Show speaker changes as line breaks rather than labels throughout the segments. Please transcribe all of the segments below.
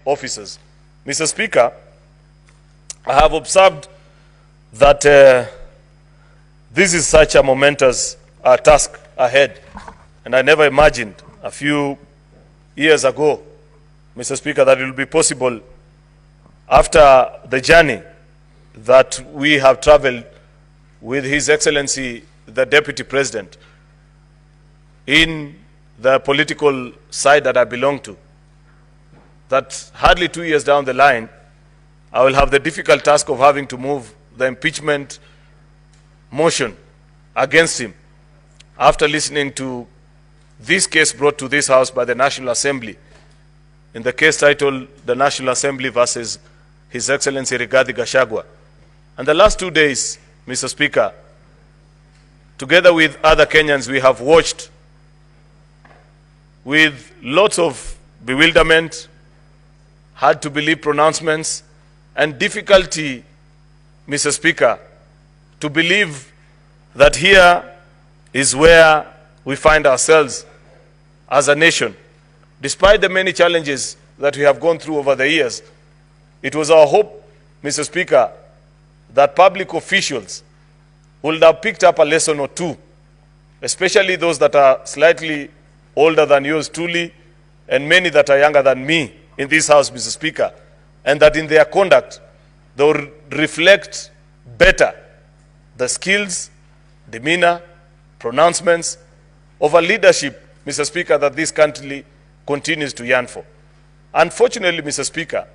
officers. Mr. Speaker, I have observed that this is such a momentous task ahead, and I never imagined a few years ago, Mr. Speaker, that it will be possible after the journey that we have traveled with His Excellency, the Deputy President, in the political side that I belong to, that hardly 2 years down the line, I will have the difficult task of having to move the impeachment motion against him after listening to this case brought to this House by the National Assembly, in the case titled the National Assembly versus His Excellency Gachagua. And the last 2 days, Mr. Speaker, together with other Kenyans, we have watched with lots of bewilderment, hard to believe pronouncements, and difficulty, Mr. Speaker, to believe that here is where we find ourselves as a nation. Despite the many challenges that we have gone through over the years, it was our hope, Mr. Speaker, that public officials would have picked up a lesson or two, especially those that are slightly older than yours truly, and many that are younger than me in this House, Mr. Speaker, and that in their conduct, they will reflect better the skills, demeanor, pronouncements of a leadership, Mr. Speaker, that this country continues to yearn for. Unfortunately, Mr. Speaker,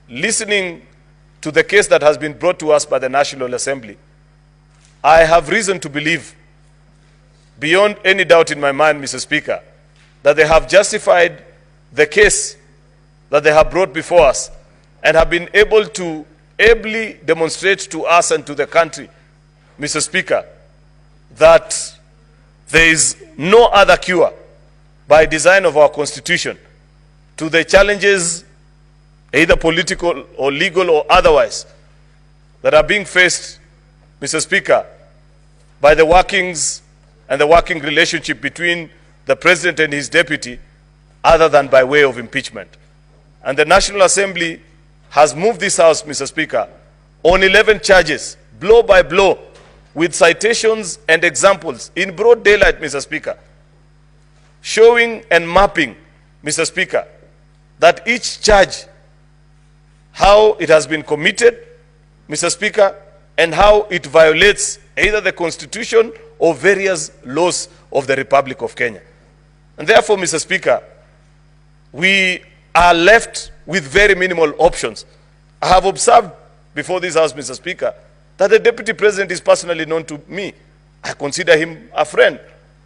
listening to the case that has been brought to us by the National Assembly, I have reason to believe, beyond any doubt in my mind, Mr. Speaker, that they have justified the case that they have brought before us and have been able to ably demonstrate to us and to the country, Mr. Speaker, that there is no other cure by design of our Constitution to the challenges, either political or legal or otherwise, that are being faced, Mr. Speaker, by the workings and the working relationship between the President and his deputy, other than by way of impeachment. And the National Assembly has moved this House, Mr. Speaker, on 11 charges, blow by blow, with citations and examples in broad daylight, Mr. Speaker, showing and mapping, Mr. Speaker, that each charge, how it has been committed, Mr. Speaker, and how it violates either the Constitution or various laws of the Republic of Kenya. And therefore, Mr. Speaker, we are left with very minimal options. I have observed before this House, Mr. Speaker, that the Deputy President is personally known to me. I consider him a friend.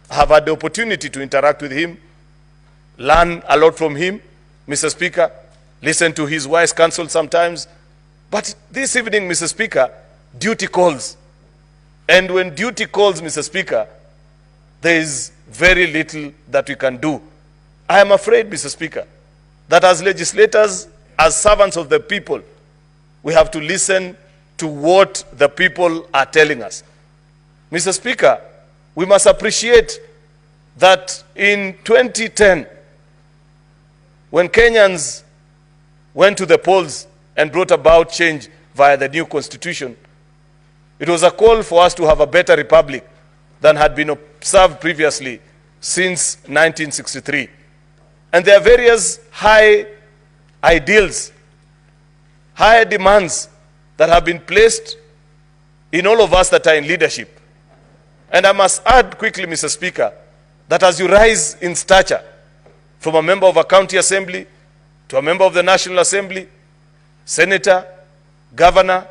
I have had the opportunity to interact with him, learn a lot from him, Mr. Speaker, listen to his wise counsel sometimes. But this evening, Mr. Speaker, duty calls. And when duty calls, Mr. Speaker, there is very little that we can do. I am afraid, Mr. Speaker, that as legislators, as servants of the people, we have to listen to what the people are telling us. Mr. Speaker, we must appreciate that in 2010, when Kenyans went to the polls and brought about change via the new constitution, it was a call for us to have a better republic than had been observed previously since 1963. And there are various high ideals, high demands that have been placed in all of us that are in leadership. And I must add quickly, Mr. Speaker, that as you rise in stature from a member of a county assembly to a member of the National Assembly, senator, governor,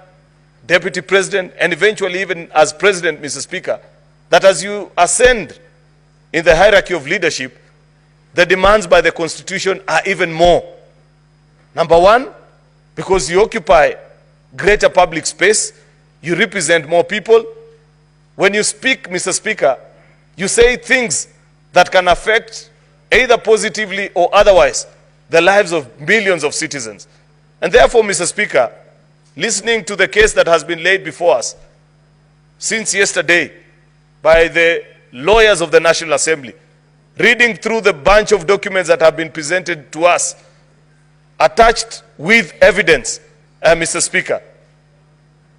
deputy president, and eventually even as president, Mr. Speaker, that as you ascend in the hierarchy of leadership, the demands by the Constitution are even more. Number one, because you occupy greater public space, you represent more people. When you speak, Mr. Speaker, you say things that can affect either positively or otherwise the lives of millions of citizens. And therefore, Mr. Speaker, listening to the case that has been laid before us since yesterday by the lawyers of the National Assembly, reading through the bunch of documents that have been presented to us, attached with evidence, Mr. Speaker.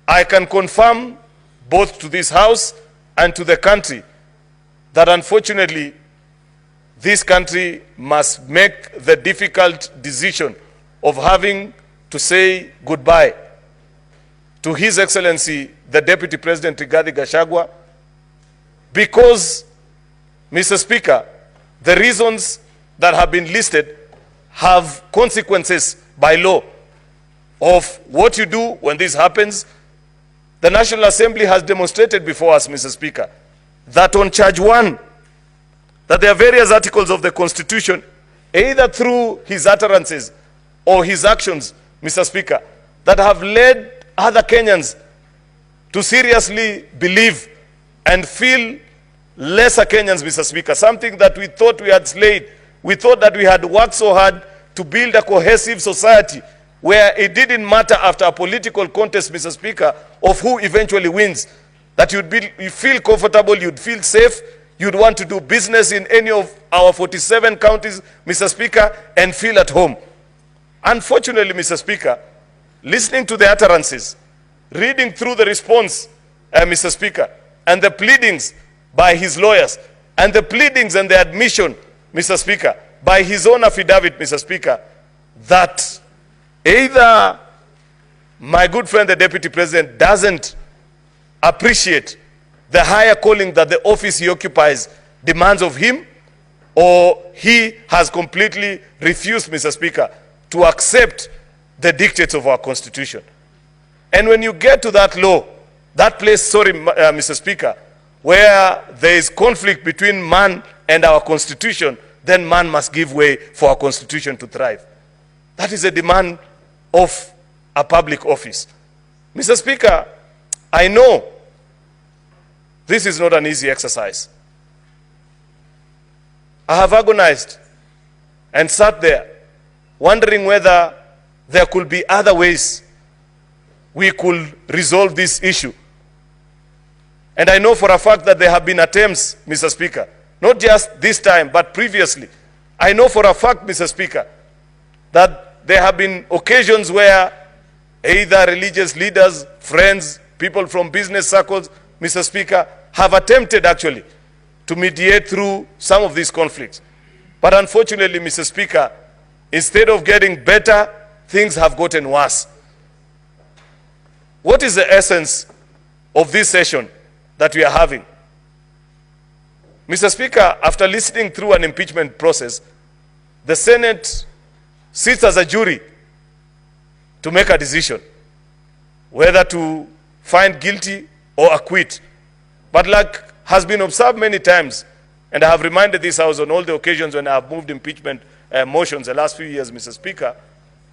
I can confirm both to this House and to the country that unfortunately this country must make the difficult decision of having to say goodbye to His Excellency, the Deputy President Rigathi Gachagua, because, Mr. Speaker, the reasons that have been listed have consequences by law of what you do when this happens. The National Assembly has demonstrated before us, Mr. Speaker, that on charge 1, that there are various articles of the Constitution, either through his utterances or his actions, Mr. Speaker, that have led other Kenyans to seriously believe and feel lesser Kenyans, Mr. Speaker, something that we thought we had slayed. We thought that we had worked so hard to build a cohesive society where it didn't matter after a political contest, Mr. Speaker, of who eventually wins, that you'd feel comfortable, you'd feel safe, you'd want to do business in any of our 47 counties, Mr. Speaker, and feel at home. Unfortunately, Mr. Speaker, listening to the utterances, reading through the response, Mr. Speaker, and the pleadings by his lawyers, and the pleadings and the admission, Mr. Speaker, by his own affidavit, Mr. Speaker, that either my good friend, the Deputy President, doesn't appreciate the higher calling that the office he occupies demands of him, or he has completely refused, Mr. Speaker, to accept the dictates of our Constitution. And when you get to that law, that place, Mr. Speaker, where there is conflict between man and our Constitution, then man must give way for our Constitution to thrive. That is a demand of a public office. Mr. Speaker, I know this is not an easy exercise. I have agonized and sat there wondering whether there could be other ways we could resolve this issue. And I know for a fact that there have been attempts, Mr. Speaker, not just this time, but previously. I know for a fact, Mr. Speaker, that there have been occasions where either religious leaders, friends, people from business circles, Mr. Speaker, have attempted actually to mediate through some of these conflicts. But unfortunately, Mr. Speaker, instead of getting better, things have gotten worse. What is the essence of this session that we are having? Mr. Speaker, after listening through an impeachment process, the Senate sits as a jury to make a decision whether to find guilty or acquit. But like has been observed many times, and I have reminded this House on all the occasions when I have moved impeachment motions the last few years, Mr. Speaker,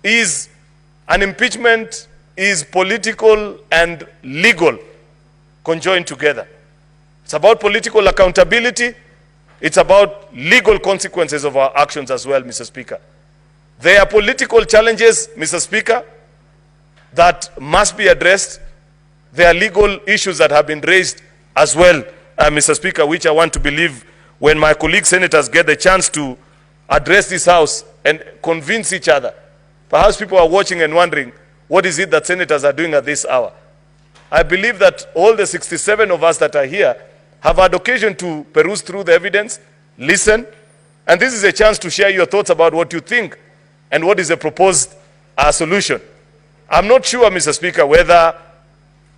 is an impeachment is political and legal conjoined together. It's about political accountability. It's about legal consequences of our actions as well, Mr. Speaker. There are political challenges, Mr. Speaker, that must be addressed. There are legal issues that have been raised as well, Mr. Speaker, which I want to believe when my colleague senators get the chance to address this House and convince each other. Perhaps people are watching and wondering, what is it that senators are doing at this hour? I believe that all the 67 of us that are here have had occasion to peruse through the evidence, listen, and this is a chance to share your thoughts about what you think and what is the proposed solution. I'm not sure, Mr. Speaker, whether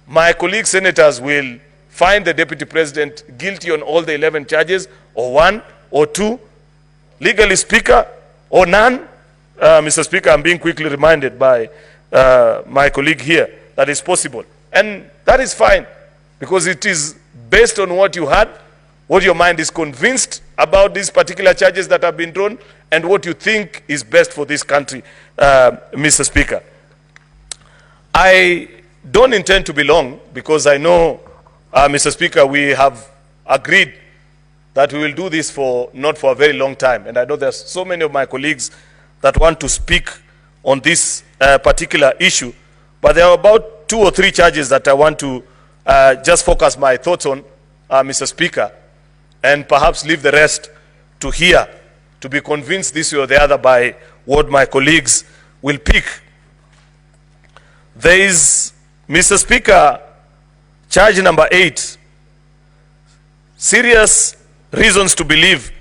my colleague senators will find the Deputy President guilty on all the 11 charges, or 1 or 2, legally speaker, or none. Mr. Speaker, I'm being quickly reminded by my colleague here that is possible. And that is fine, because it is based on what you had, what your mind is convinced about these particular charges that have been drawn, and what you think is best for this country, Mr. Speaker. I don't intend to be long, because I know, Mr. Speaker, we have agreed that we will do this for not for a very long time. And I know there's so many of my colleagues that want to speak on this particular issue. But there are about 2 or 3 charges that I want to just focus my thoughts on, Mr. Speaker, and perhaps leave the rest to hear, to be convinced this way or the other by what my colleagues will pick. There is, Mr. Speaker, charge number 8, serious reasons to believe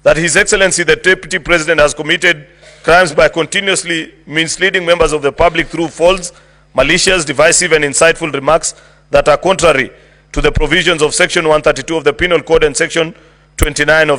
that His Excellency the Deputy President has committed crimes by continuously misleading members of the public through false, malicious, divisive and insightful remarks that are contrary to the provisions of Section 132 of the Penal Code and Section 29 of